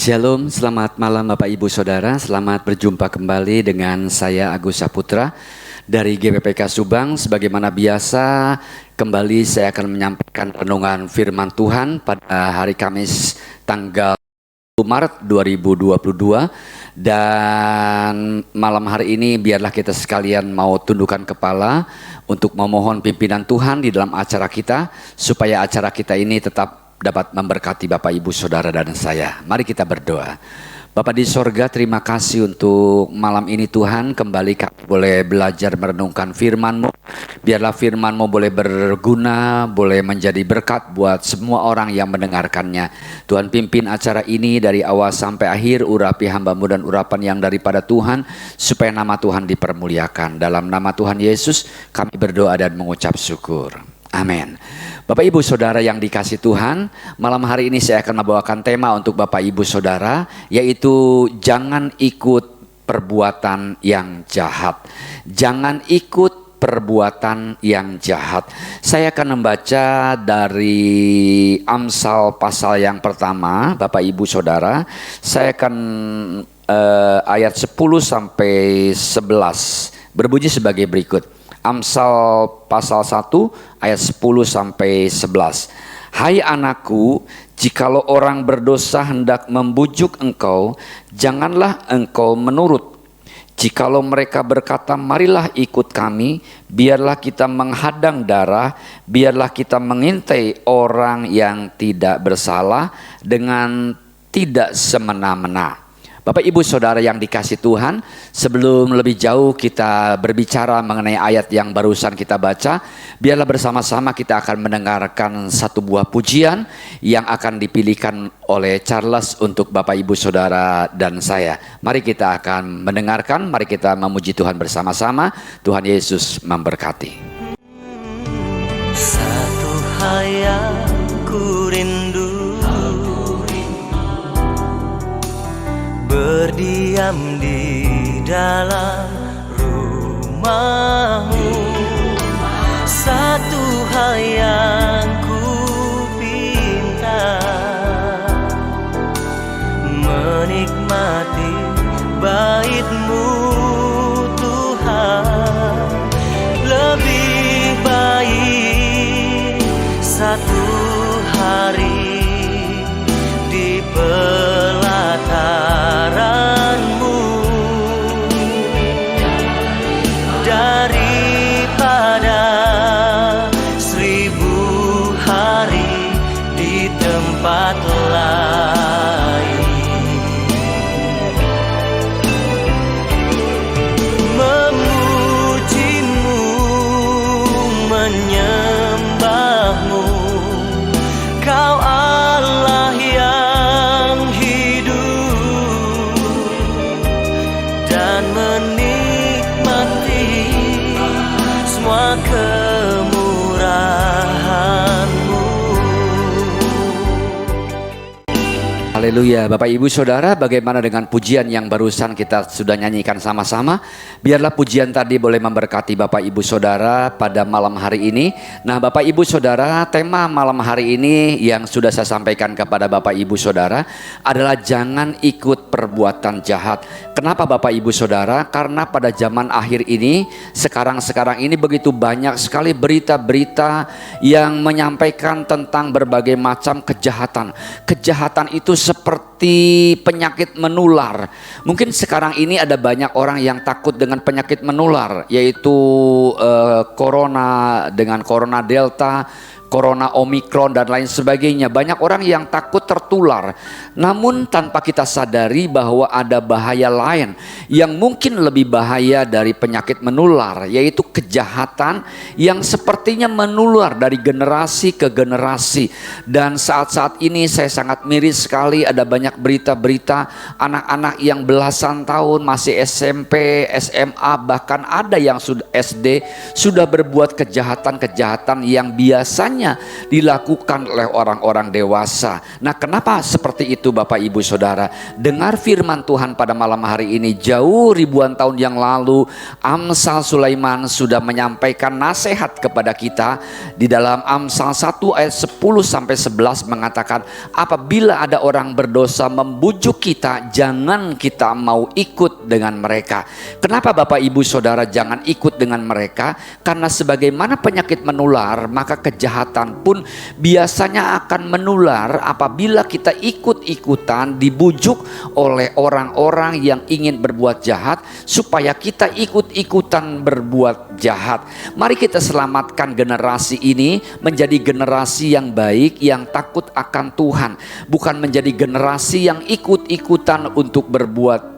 Shalom, selamat malam Bapak Ibu Saudara. Selamat berjumpa kembali dengan saya Agus Saputra dari GPPK Subang. Sebagaimana biasa, kembali saya akan menyampaikan renungan firman Tuhan pada hari Kamis tanggal 1 Maret 2022. Dan malam hari ini biarlah kita sekalian mau tundukkan kepala untuk memohon pimpinan Tuhan di dalam acara kita, supaya acara kita ini tetap dapat memberkati Bapak Ibu Saudara dan saya. Mari kita berdoa. Bapa di sorga, terima kasih untuk malam ini Tuhan. Kembali kami boleh belajar merenungkan firman-Mu. Biarlah firman-Mu boleh berguna, boleh menjadi berkat buat semua orang yang mendengarkannya. Tuhan, pimpin acara ini dari awal sampai akhir. Urapi hamba-Mu dan urapan yang daripada Tuhan, supaya nama Tuhan dipermuliakan. Dalam nama Tuhan Yesus kami berdoa dan mengucap syukur. Amin. Bapak Ibu Saudara yang dikasih Tuhan, malam hari ini saya akan membawakan tema untuk Bapak Ibu Saudara, yaitu jangan ikut perbuatan yang jahat. Jangan ikut perbuatan yang jahat. Saya akan membaca dari Amsal pasal yang pertama, Bapak Ibu Saudara. Saya akan ayat 10 sampai 11 berbunyi sebagai berikut. Amsal pasal 1 ayat 10 sampai 11. Hai anakku, jikalau orang berdosa hendak membujuk engkau, janganlah engkau menurut. Jikalau mereka berkata, marilah ikut kami, biarlah kita menghadang darah, biarlah kita mengintai orang yang tidak bersalah dengan tidak semena-mena. Bapak Ibu Saudara yang dikasih Tuhan, sebelum lebih jauh kita berbicara mengenai ayat yang barusan kita baca, biarlah bersama-sama kita akan mendengarkan satu buah pujian yang akan dipilihkan oleh Charles untuk Bapak Ibu Saudara dan saya. Mari kita akan mendengarkan, mari kita memuji Tuhan bersama-sama. Tuhan Yesus memberkati. Satu hal yang ku rindu, berdiam di dalam rumah-Mu. Satu hal yang ku pinta, menikmati bait-Mu Tuhan. Lebih baik satu hari di pelataran-Mu daripada 1000 hari di tempat lain. Memuji-Mu, menyembah-Mu, Kau Allah yang hidup, dan menikmati semua kemurahan-Mu. Haleluya. Bapak Ibu Saudara, bagaimana dengan pujian yang barusan kita sudah nyanyikan sama-sama? Biarlah pujian tadi boleh memberkati Bapak Ibu Saudara pada malam hari ini. Nah, Bapak Ibu Saudara, tema malam hari ini yang sudah saya sampaikan kepada Bapak Ibu Saudara adalah jangan ikut perbuatan jahat. Kenapa Bapak Ibu Saudara? Karena pada zaman akhir ini, sekarang ini begitu banyak sekali berita-berita yang menyampaikan tentang berbagai macam kejahatan. Kejahatan itu seperti penyakit menular. Mungkin sekarang ini ada banyak orang yang takut dengan penyakit menular, yaitu corona dengan corona delta, corona omikron dan lain sebagainya. Banyak orang yang takut tertular. Namun tanpa kita sadari bahwa ada bahaya lain yang mungkin lebih bahaya dari penyakit menular, yaitu kejahatan yang sepertinya menular dari generasi ke generasi. Dan saat-saat ini saya sangat miris sekali, ada banyak berita-berita anak-anak yang belasan tahun masih SMP, SMA, bahkan ada yang sudah SD, sudah berbuat kejahatan-kejahatan yang biasanya biasanya dilakukan oleh orang-orang dewasa. Nah, kenapa seperti itu Bapak Ibu Saudara? Dengar firman Tuhan pada malam hari ini. Jauh ribuan tahun yang lalu Amsal Sulaiman sudah menyampaikan nasihat kepada kita. Di dalam Amsal 1 ayat 10 sampai 11 mengatakan, apabila ada orang berdosa membujuk kita, jangan kita mau ikut dengan mereka. Kenapa Bapak Ibu Saudara jangan ikut dengan mereka? Karena sebagaimana penyakit menular, maka kejahatan pun biasanya akan menular apabila kita ikut-ikutan dibujuk oleh orang-orang yang ingin berbuat jahat supaya kita ikut-ikutan berbuat jahat. Mari kita selamatkan generasi ini menjadi generasi yang baik, yang takut akan Tuhan, bukan menjadi generasi yang ikut-ikutan untuk berbuat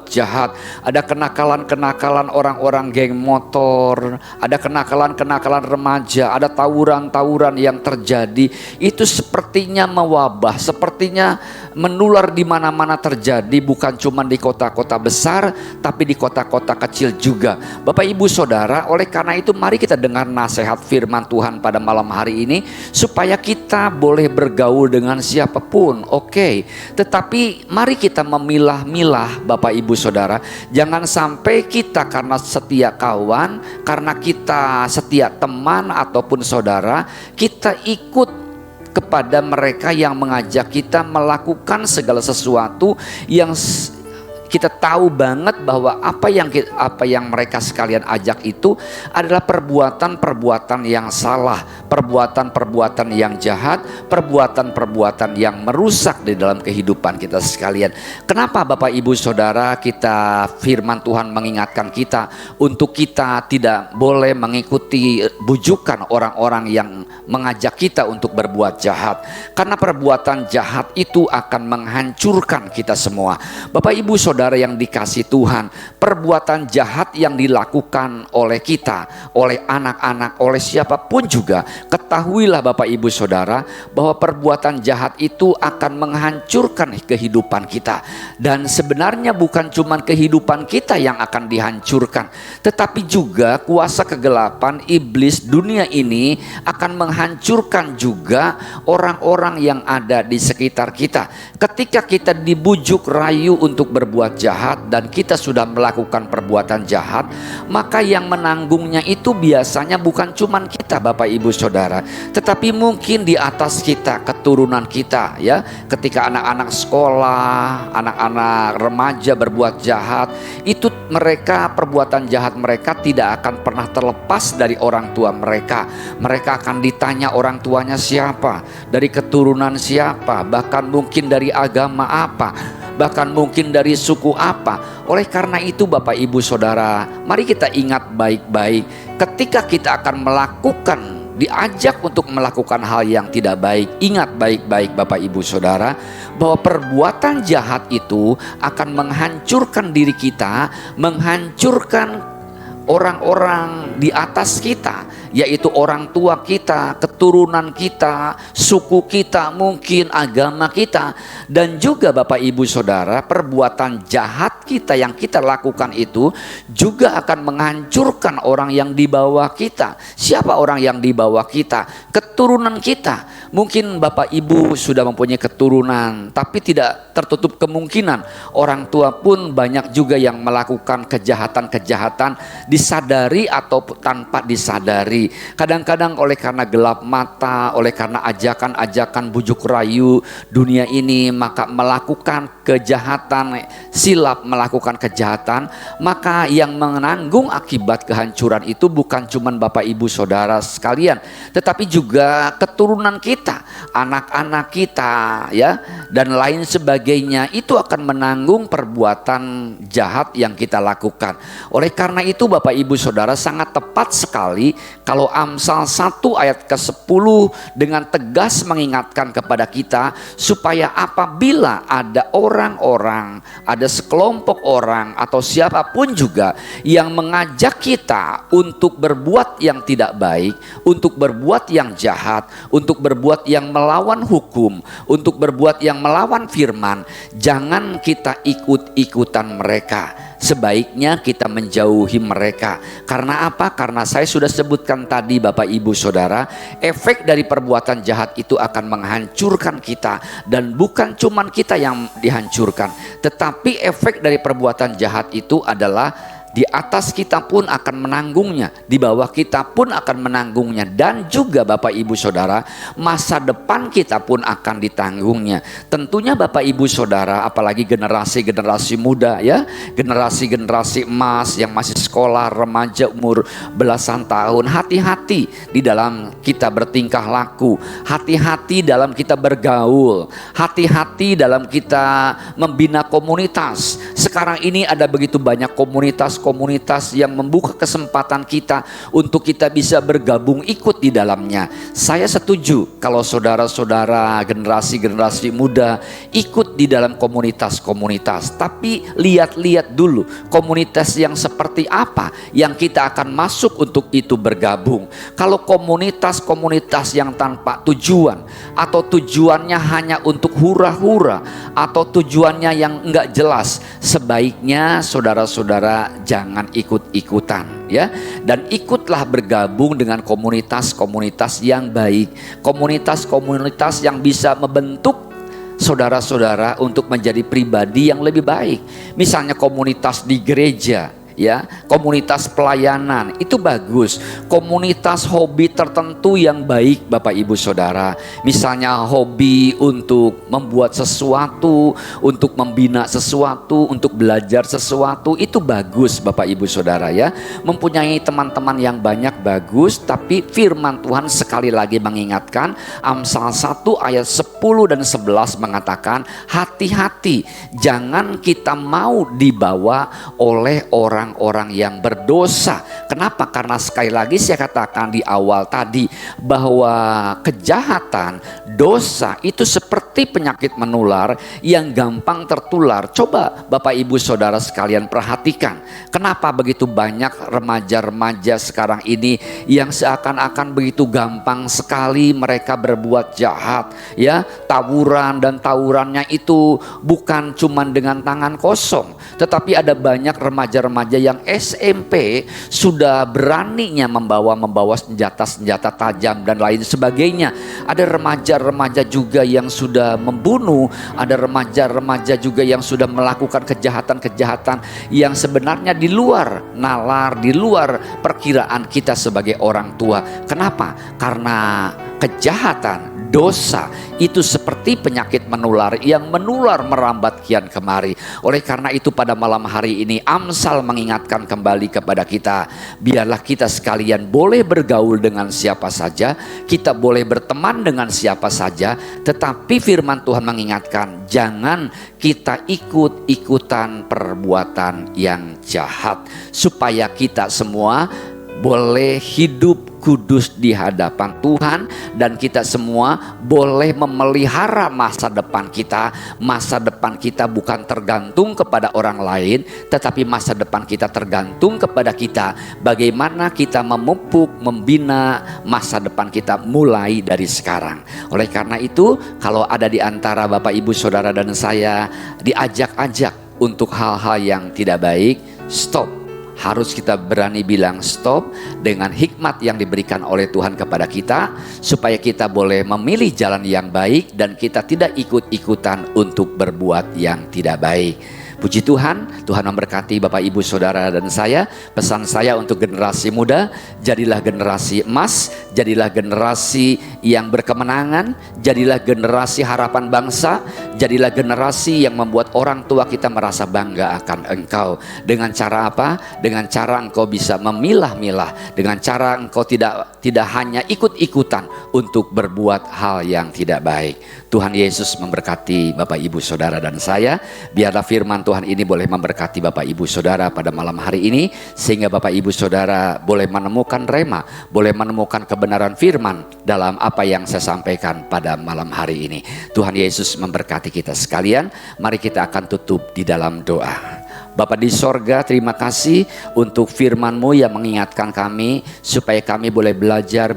jahat. Ada kenakalan-kenakalan orang-orang geng motor, ada kenakalan-kenakalan remaja, ada tawuran-tawuran yang terjadi. Itu sepertinya mewabah, sepertinya menular di mana-mana terjadi, bukan cuma di kota-kota besar, tapi di kota-kota kecil juga. Bapak Ibu Saudara, oleh karena itu mari kita dengar nasihat firman Tuhan pada malam hari ini supaya kita boleh bergaul dengan siapapun, oke. Tetapi mari kita memilah-milah Bapak Ibu Saudara. Jangan sampai kita karena setia kawan, karena kita setia teman ataupun saudara, kita ikut kepada mereka yang mengajak kita melakukan segala sesuatu yang kita tahu banget bahwa apa yang mereka sekalian ajak itu adalah perbuatan-perbuatan yang salah, perbuatan-perbuatan yang jahat, perbuatan-perbuatan yang merusak di dalam kehidupan kita sekalian. Kenapa Bapak Ibu Saudara, kita firman Tuhan mengingatkan kita untuk kita tidak boleh mengikuti bujukan orang-orang yang mengajak kita untuk berbuat jahat. Karena perbuatan jahat itu akan menghancurkan kita semua. Bapak Ibu Saudara yang dikasih Tuhan, perbuatan jahat yang dilakukan oleh kita, oleh anak-anak, oleh siapapun juga, ketahuilah Bapak Ibu Saudara bahwa perbuatan jahat itu akan menghancurkan kehidupan kita. Dan sebenarnya bukan cuma kehidupan kita yang akan dihancurkan, tetapi juga kuasa kegelapan iblis dunia ini akan menghancurkan juga orang-orang yang ada di sekitar kita. Ketika kita dibujuk rayu untuk berbuat jahat dan kita sudah melakukan perbuatan jahat, maka yang menanggungnya itu biasanya bukan cuman kita Bapak Ibu Saudara, tetapi mungkin di atas kita, keturunan kita ya. Ketika anak-anak sekolah, anak-anak remaja berbuat jahat, itu mereka, perbuatan jahat mereka tidak akan pernah terlepas dari orang tua mereka. Mereka akan ditanya orang tuanya siapa, dari keturunan siapa, bahkan mungkin dari agama apa, bahkan mungkin dari suku apa. Oleh karena itu Bapak Ibu Saudara, mari kita ingat baik-baik ketika kita akan melakukan, diajak untuk melakukan hal yang tidak baik. Ingat baik-baik Bapak Ibu Saudara bahwa perbuatan jahat itu akan menghancurkan diri kita, menghancurkan orang-orang di atas kita, yaitu orang tua kita, keturunan kita, suku kita, mungkin agama kita. Dan juga Bapak Ibu Saudara, perbuatan jahat kita yang kita lakukan itu juga akan menghancurkan orang yang di bawah kita. Siapa orang yang di bawah kita? Keturunan kita. Mungkin Bapak Ibu sudah mempunyai keturunan, tapi tidak tertutup kemungkinan orang tua pun banyak juga yang melakukan kejahatan-kejahatan, disadari atau tanpa disadari. Kadang-kadang oleh karena gelap mata, oleh karena ajakan-ajakan bujuk rayu dunia ini, maka melakukan kejahatan, silap melakukan kejahatan. Maka yang menanggung akibat kehancuran itu bukan cuma Bapak Ibu Saudara sekalian, tetapi juga keturunan kita, anak-anak kita ya, dan lain sebagainya. Itu akan menanggung perbuatan jahat yang kita lakukan. Oleh karena itu Bapak Ibu Saudara, sangat tepat sekali kalau Amsal 1 ayat ke-10 dengan tegas mengingatkan kepada kita supaya apabila ada orang-orang, ada sekelompok orang atau siapapun juga yang mengajak kita untuk berbuat yang tidak baik, untuk berbuat yang jahat, untuk berbuat berbuat yang melawan hukum, untuk berbuat yang melawan firman, jangan kita ikut-ikutan mereka. Sebaiknya kita menjauhi mereka. Karena apa? Karena saya sudah sebutkan tadi Bapak Ibu Saudara, efek dari perbuatan jahat itu akan menghancurkan kita. Dan bukan cuman kita yang dihancurkan, tetapi efek dari perbuatan jahat itu adalah di atas kita pun akan menanggungnya, di bawah kita pun akan menanggungnya, dan juga Bapak Ibu Saudara, masa depan kita pun akan ditanggungnya. Tentunya Bapak Ibu Saudara, apalagi generasi-generasi muda ya, generasi-generasi emas yang masih sekolah, remaja umur belasan tahun, hati-hati di dalam kita bertingkah laku, hati-hati dalam kita bergaul, hati-hati dalam kita membina komunitas. Sekarang ini ada begitu banyak komunitas yang membuka kesempatan kita untuk kita bisa bergabung ikut di dalamnya. Saya setuju kalau saudara-saudara generasi-generasi muda ikut di dalam komunitas-komunitas, tapi lihat-lihat dulu komunitas yang seperti apa yang kita akan masuk untuk itu bergabung. Kalau komunitas-komunitas yang tanpa tujuan, atau tujuannya hanya untuk hura-hura, atau tujuannya yang enggak jelas, sebaiknya saudara-saudara jangan ikut-ikutan ya, dan ikutlah bergabung dengan komunitas-komunitas yang baik, komunitas-komunitas yang bisa membentuk saudara-saudara untuk menjadi pribadi yang lebih baik. Misalnya komunitas di gereja ya, komunitas pelayanan itu bagus, komunitas hobi tertentu yang baik Bapak Ibu Saudara, misalnya hobi untuk membuat sesuatu, untuk membina sesuatu, untuk belajar sesuatu, itu bagus Bapak Ibu Saudara ya. Mempunyai teman-teman yang banyak bagus, tapi firman Tuhan sekali lagi mengingatkan, Amsal 1 ayat 10 dan 11 mengatakan, hati-hati jangan kita mau dibawa oleh orang yang berdosa. Kenapa? Karena sekali lagi saya katakan di awal tadi bahwa kejahatan, dosa itu seperti penyakit menular yang gampang tertular. Coba Bapak Ibu Saudara sekalian perhatikan, kenapa begitu banyak remaja-remaja sekarang ini yang seakan-akan begitu gampang sekali mereka berbuat jahat ya, tawuran, dan tawurannya itu bukan cuman dengan tangan kosong, tetapi ada banyak remaja-remaja yang SMP sudah beraninya membawa senjata-senjata tajam dan lain sebagainya. Ada remaja-remaja juga yang sudah membunuh, ada remaja-remaja juga yang sudah melakukan kejahatan-kejahatan yang sebenarnya di luar nalar, di luar perkiraan kita sebagai orang tua. Kenapa? Karena kejahatan, dosa itu seperti penyakit menular yang menular merambat kian kemari. Oleh karena itu pada malam hari ini Amsal mengingatkan kembali kepada kita, biarlah kita sekalian boleh bergaul dengan siapa saja, kita boleh berteman dengan siapa saja, tetapi firman Tuhan mengingatkan jangan kita ikut-ikutan perbuatan yang jahat, supaya kita semua boleh hidup kudus di hadapan Tuhan, dan kita semua boleh memelihara masa depan kita. Masa depan kita bukan tergantung kepada orang lain, tetapi masa depan kita tergantung kepada kita. Bagaimana kita memupuk, membina masa depan kita mulai dari sekarang. Oleh karena itu, kalau ada di antara Bapak Ibu Saudara dan saya diajak-ajak untuk hal-hal yang tidak baik, stop. Harus kita berani bilang stop dengan hikmat yang diberikan oleh Tuhan kepada kita, supaya kita boleh memilih jalan yang baik dan kita tidak ikut-ikutan untuk berbuat yang tidak baik. Puji Tuhan, Tuhan memberkati Bapak Ibu Saudara dan saya. Pesan saya untuk generasi muda, jadilah generasi emas, jadilah generasi yang berkemenangan, jadilah generasi harapan bangsa, jadilah generasi yang membuat orang tua kita merasa bangga akan engkau. Dengan cara apa? Dengan cara engkau bisa memilah-milah, dengan cara engkau tidak hanya ikut-ikutan untuk berbuat hal yang tidak baik. Tuhan Yesus memberkati Bapak Ibu Saudara dan saya. Biarlah firman Tuhan ini boleh memberkati Bapak Ibu Saudara pada malam hari ini, sehingga Bapak Ibu Saudara boleh menemukan rema, boleh menemukan kebenaran firman dalam apa yang saya sampaikan pada malam hari ini. Tuhan Yesus memberkati kita sekalian. Mari kita akan tutup di dalam doa. Bapa di sorga, terima kasih untuk firman-Mu yang mengingatkan kami supaya kami boleh belajar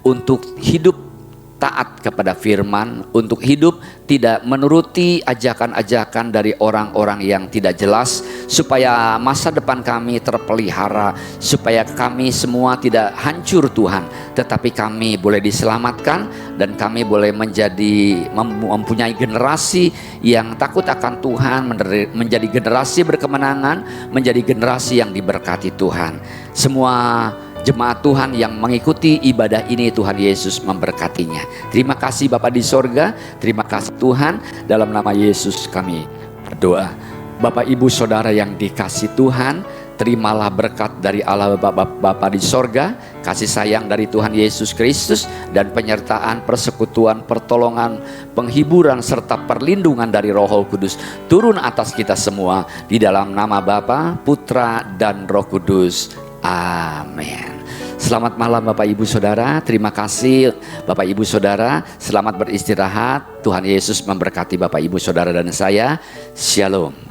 untuk hidup taat kepada firman, untuk hidup tidak menuruti ajakan-ajakan dari orang-orang yang tidak jelas, supaya masa depan kami terpelihara, supaya kami semua tidak hancur Tuhan, tetapi kami boleh diselamatkan dan kami boleh mempunyai generasi yang takut akan Tuhan, menjadi generasi berkemenangan, menjadi generasi yang diberkati Tuhan. Semua jemaat Tuhan yang mengikuti ibadah ini, Tuhan Yesus memberkatinya. Terima kasih Bapa di sorga, terima kasih Tuhan, dalam nama Yesus kami berdoa. Bapak Ibu Saudara yang dikasih Tuhan, terimalah berkat dari Allah Bapa di sorga, kasih sayang dari Tuhan Yesus Kristus, dan penyertaan, persekutuan, pertolongan, penghiburan, serta perlindungan dari Roh Kudus turun atas kita semua, di dalam nama Bapa, Putra, dan Roh Kudus. Amin. Selamat malam Bapak Ibu Saudara. Terima kasih Bapak Ibu Saudara. Selamat beristirahat. Tuhan Yesus memberkati Bapak Ibu Saudara dan saya. Shalom.